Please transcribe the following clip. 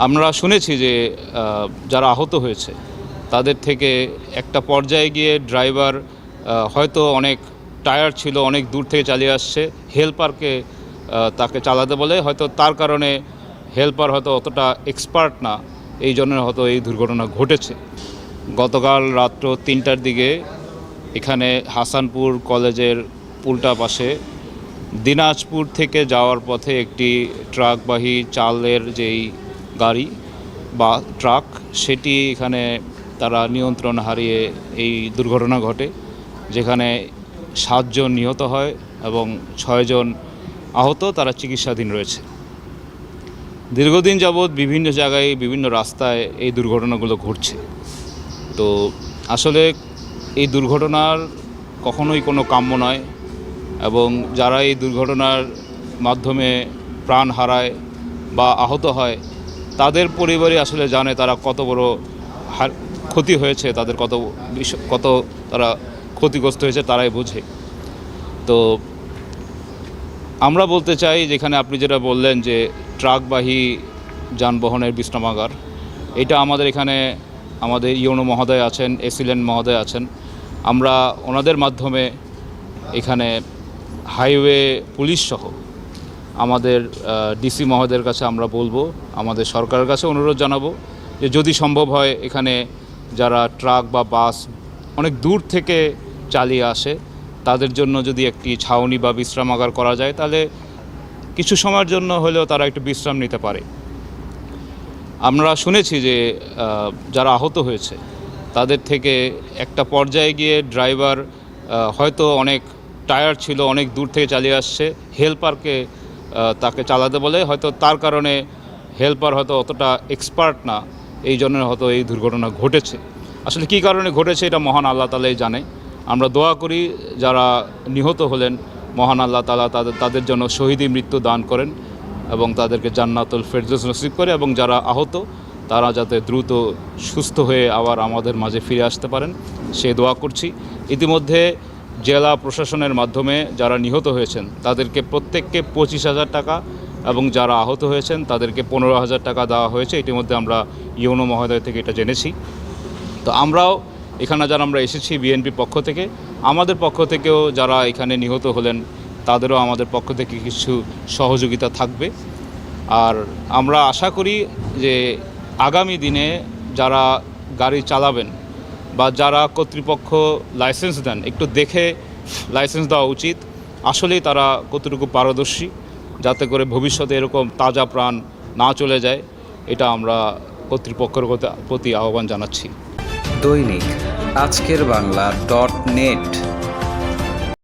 আমরা শুনেছি যে যারা আহত হয়েছে তাদের থেকে একটা পর্যায়ে গিয়ে ড্রাইভার হয়তো অনেক টায়ার্ড ছিল, অনেক দূর থেকে চালিয়ে আসছে, হেল্পারকে তাকে চালাতে বলে, হয়তো তার কারণে হেল্পার হয়তো অতটা এক্সপার্ট না, এই জন্য হয়তো এই দুর্ঘটনা ঘটেছে। গতকাল রাত্র ৩টার দিকে এখানে হাসানপুর কলেজের উল্টা পাশে দিনাজপুর থেকে যাওয়ার পথে একটি ট্রাকবাহী চালের যেই গাড়ি বা ট্রাক, সেটি এখানে তারা নিয়ন্ত্রণ হারিয়ে এই দুর্ঘটনা ঘটে, যেখানে 7 জন নিহত হয় এবং 6 জন আহত, তারা চিকিৎসাধীন রয়েছে। দীর্ঘদিন যাবৎ বিভিন্ন জায়গায় বিভিন্ন রাস্তায় এই দুর্ঘটনাগুলো ঘটছে। তো আসলে এই দুর্ঘটনার কখনোই কোনো কাম্য নয়, এবং যারা এই দুর্ঘটনার মাধ্যমে প্রাণ হারায় বা আহত হয় তাদের পরিবারই আসলে জানে তারা কত বড় ক্ষতি হয়েছে, তাদের কত তারা ক্ষতিগ্রস্ত হয়েছে তারাই বোঝে। তো আমরা বলতে চাই, যেখানে আপনি যেটা বললেন যে ট্রাকবাহী যানবাহনের বিশ্রামাগার, এটা আমাদের এখানে আমাদের ইউনো মহোদয় আছেন, এসিলেন্ট মহোদয় আছেন, আমরা ওনাদের মাধ্যমে এখানে হাইওয়ে পুলিশ সহ আমাদের ডিসি মহোদয়ের কাছে আমরা বলবো, আমাদের সরকারের কাছে অনুরোধ জানাবো যে যদি সম্ভব হয় এখানে যারা ট্রাক বা বাস অনেক দূর থেকে চালিয়ে আসে তাদের জন্য যদি একটি ছাউনি বা বিশ্রামাগার করা যায়, তাহলে কিছু সময়ের জন্য হলেও তারা একটু বিশ্রাম নিতে পারে। আমরা শুনেছি যে যারা আহত হয়েছে তাদের থেকে একটা পর্যায়ে গিয়ে ড্রাইভার হয়তো অনেক টায়ার্ড ছিল, অনেক দূর থেকে চালিয়ে আসছে, হেল্পারকে তাকে চালাতে বলে, হয়তো তার কারণে হেল্পার হয়তো অতটা এক্সপার্ট না, এই জন্য হয়তো এই দুর্ঘটনা ঘটেছে। আসলে কী কারণে ঘটেছে এটা মহান আল্লাহ তাআলাই জানে। আমরা দোয়া করি যারা নিহত হলেন মহান আল্লাহ তাআলা তাদের জন্য শহীদি মৃত্যু দান করেন এবং তাদেরকে জান্নাতুল ফেরদৌস নসিব করে, এবং যারা আহত তারা যাতে দ্রুত সুস্থ হয়ে আবার আমাদের মাঝে ফিরে আসতে পারেন সে দোয়া করছি। ইতিমধ্যে জেলা প্রশাসনের মাধ্যমে যারা নিহত হয়েছেন তাদেরকে প্রত্যেককে 25,000 টাকা এবং যারা আহত হয়েছেন তাদেরকে 15,000 টাকা দেওয়া হয়েছে। ইতিমধ্যে আমরা ইউনো মহোদয় থেকে এটা জেনেছি। তো আমরাও এখানে যারা আমরা এসেছি বিএনপির পক্ষ থেকে, আমাদের পক্ষ থেকেও যারা এখানে নিহত হলেন তাদেরও আমাদের পক্ষ থেকে কিছু সহযোগিতা থাকবে। আর আমরা আশা করি যে আগামী দিনে যারা গাড়ি চালাবেন বা যারা কর্তৃপক্ষ লাইসেন্স দেন, একটু দেখে লাইসেন্স দেওয়া উচিত, আসলেই তারা কতটুকু পারদর্শী, যাতে করে ভবিষ্যতে এরকম তাজা প্রাণ না চলে যায়, এটা আমরা কর্তৃপক্ষের প্রতি আহ্বান জানাচ্ছি। দৈনিক আজকের বাংলা .net